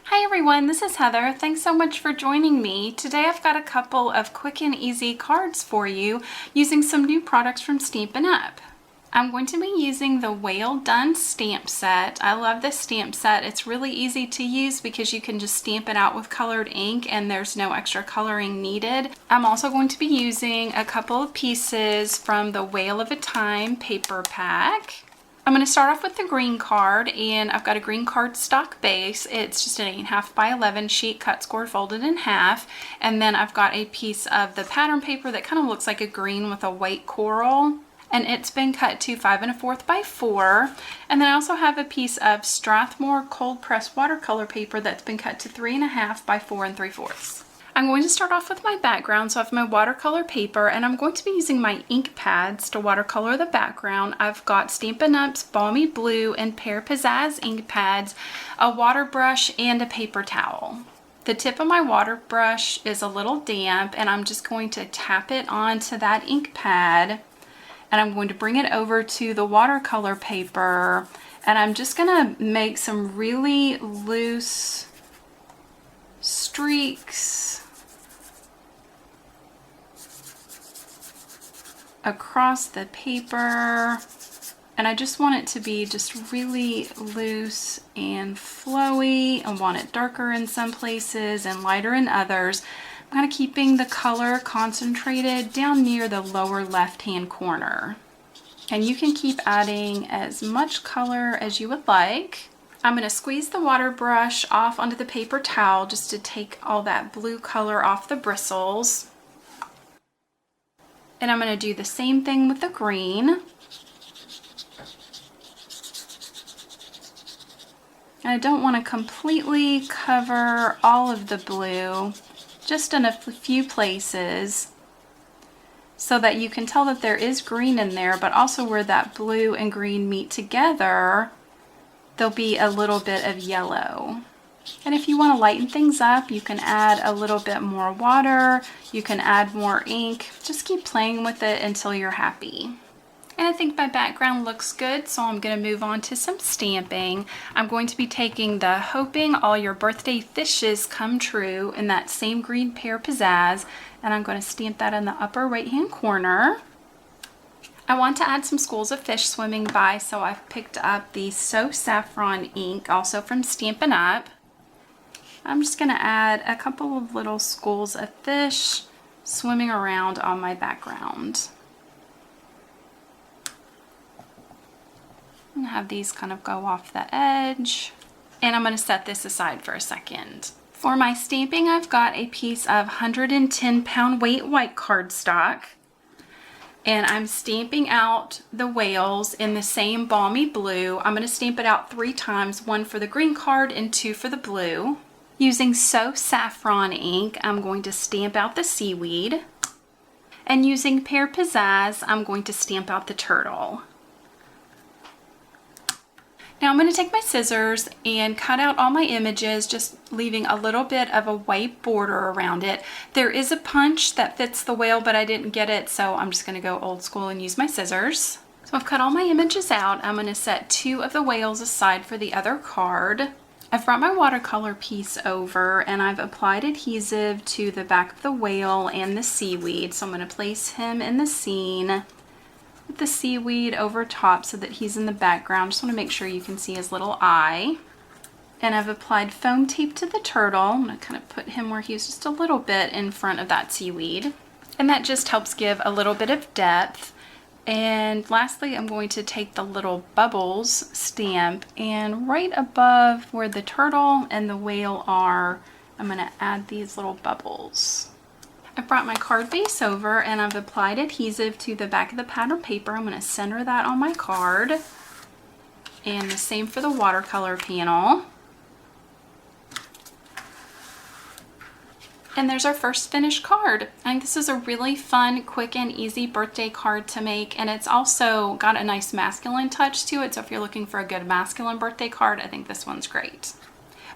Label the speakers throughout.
Speaker 1: Hi everyone, this is Heather. Thanks so much for joining me. Today I've got a couple of quick and easy cards for you using some new products from Stampin' Up. I'm going to be using the Well Done stamp set. I love this stamp set. It's really easy to use because you can just stamp it out with colored ink and there's no extra coloring needed. I'm also going to be using a couple of pieces from the Whale of a Time paper pack. I'm going to start off with the green card, and I've got a green card stock base. It's just an 8.5 by 11 sheet, cut, scored, folded in half. And then I've got a piece of the pattern paper that kind of looks like a green with a white coral. And it's been cut to 5 1/4 by 4. And then I also have a piece of Strathmore cold pressed watercolor paper that's been cut to 3 1/2 by 4 3/4. I'm going to start off with my background. So I have my watercolor paper, and I'm going to be using my ink pads to watercolor the background. I've got Stampin' Up's Balmy Blue and Pear Pizzazz ink pads, a water brush, and a paper towel. The tip of my water brush is a little damp, and I'm just going to tap it onto that ink pad, and I'm going to bring it over to the watercolor paper, and I'm just going to make some really loose streaks across the paper, and I just want it to be just really loose and flowy. I want it darker in some places and lighter in others. I'm kind of keeping the color concentrated down near the lower left hand corner, and you can keep adding as much color as you would like. I'm going to squeeze the water brush off onto the paper towel just to take all that blue color off the bristles. And I'm going to do the same thing with the green. And I don't want to completely cover all of the blue, just in a few places, so that you can tell that there is green in there, but also where that blue and green meet together, there'll be a little bit of yellow. And if you want to lighten things up, you can add a little bit more water, you can add more ink, just keep playing with it until you're happy. And I think my background looks good, so I'm going to move on to some stamping. I'm going to be taking the Hoping All Your Birthday Fishes Come True in that same green Pear Pizzazz, and I'm going to stamp that in the upper right hand corner. I want to add some schools of fish swimming by, so I've picked up the So Saffron ink, also from Stampin' Up. I'm just going to add a couple of little schools of fish swimming around on my background. And have these kind of go off the edge. And I'm going to set this aside for a second. For my stamping, I've got a piece of 110 pound weight white cardstock. And I'm stamping out the whales in the same Balmy Blue. I'm going to stamp it out 3 times, 1 for the green card and 2 for the blue. Using So Saffron ink, I'm going to stamp out the seaweed. And using Pear Pizzazz, I'm going to stamp out the turtle. Now I'm going to take my scissors and cut out all my images, just leaving a little bit of a white border around it. There is a punch that fits the whale, but I didn't get it, so I'm just going to go old school and use my scissors. So I've cut all my images out. I'm going to set 2 of the whales aside for the other card. I've brought my watercolor piece over and I've applied adhesive to the back of the whale and the seaweed. So I'm going to place him in the scene with the seaweed over top so that he's in the background. Just want to make sure you can see his little eye. And I've applied foam tape to the turtle. I'm going to kind of put him where he's just a little bit in front of that seaweed. And that just helps give a little bit of depth. And lastly, I'm going to take the little bubbles stamp, and right above where the turtle and the whale are, I'm going to add these little bubbles. I brought my card base over and I've applied adhesive to the back of the pattern paper. I'm going to center that on my card. And the same for the watercolor panel. And there's our first finished card. I think this is a really fun, quick, and easy birthday card to make, and it's also got a nice masculine touch to it, so if you're looking for a good masculine birthday card, I think this one's great.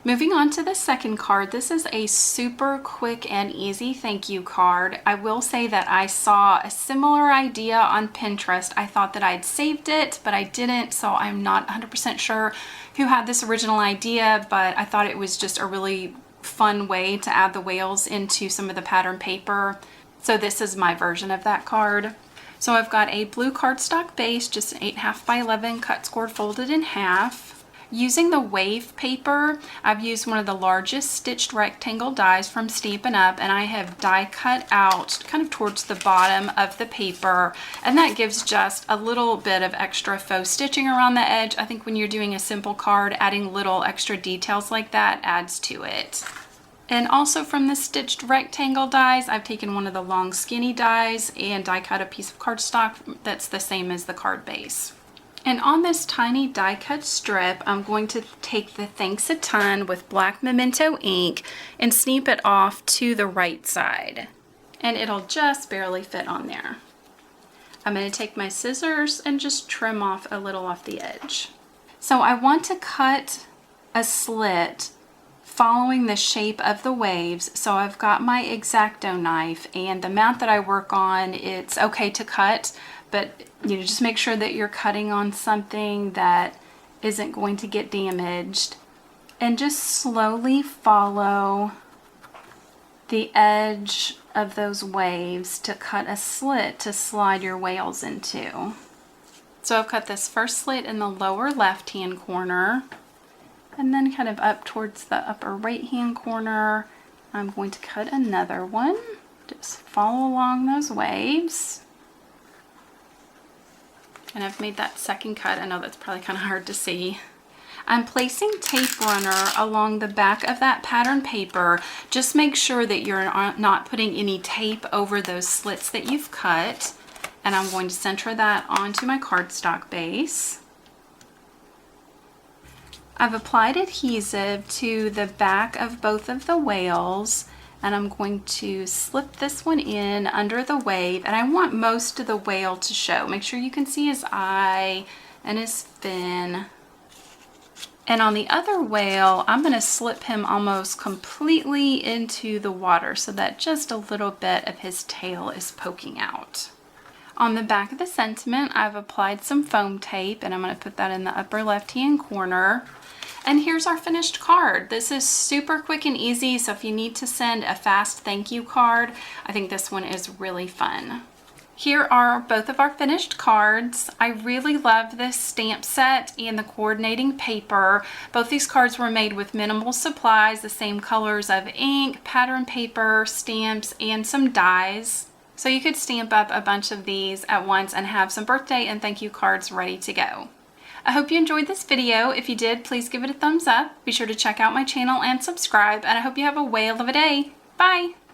Speaker 1: Moving on to the second card, this is a super quick and easy thank you card. I will say that I saw a similar idea on Pinterest. I thought that I'd saved it, but I didn't, so I'm not 100% sure who had this original idea, but I thought it was just a really fun way to add the whales into some of the pattern paper. So this is my version of that card. So I've got a blue cardstock base, just an 8.5 by 11 cut scored folded in half. Using the wave paper, I've used one of the largest stitched rectangle dies from Stampin Up, and I have die cut out kind of towards the bottom of the paper, and that gives just a little bit of extra faux stitching around the edge. I think when you're doing a simple card, adding little extra details like that adds to it. And also from the stitched rectangle dies, I've taken one of the long skinny dies and die cut a piece of cardstock that's the same as the card base. And on this tiny die cut strip, I'm going to take the Thanks a Ton with black Memento ink and snip it off to the right side. And it'll just barely fit on there. I'm going to take my scissors and just trim off a little off the edge. So I want to cut a slit following the shape of the waves. So I've got my X-Acto knife, and the amount that I work on, it's okay to cut, but you know, just make sure that you're cutting on something that isn't going to get damaged, and just slowly follow the edge of those waves to cut a slit to slide your whales into. So I've cut this first slit in the lower left hand corner, and then kind of up towards the upper right hand corner I'm going to cut another one. Just follow along those waves. And I've made that second cut. I know that's probably kind of hard to see. I'm placing tape runner along the back of that pattern paper. Just make sure that you're not putting any tape over those slits that you've cut. And I'm going to center that onto my cardstock base. I've applied adhesive to the back of both of the whales, and I'm going to slip this one in under the wave, and I want most of the whale to show. Make sure you can see his eye and his fin. And on the other whale, I'm going to slip him almost completely into the water so that just a little bit of his tail is poking out. On the back of the sentiment, I've applied some foam tape, and I'm going to put that in the upper left-hand corner. And here's our finished card. This is super quick and easy, so if you need to send a fast thank you card, I think this one is really fun. Here are both of our finished cards. I really love this stamp set and the coordinating paper. Both these cards were made with minimal supplies, the same colors of ink, pattern paper, stamps, and some dies. So you could stamp up a bunch of these at once and have some birthday and thank you cards ready to go. I hope you enjoyed this video. If you did, please give it a thumbs up. Be sure to check out my channel and subscribe, and I hope you have a whale of a day. Bye!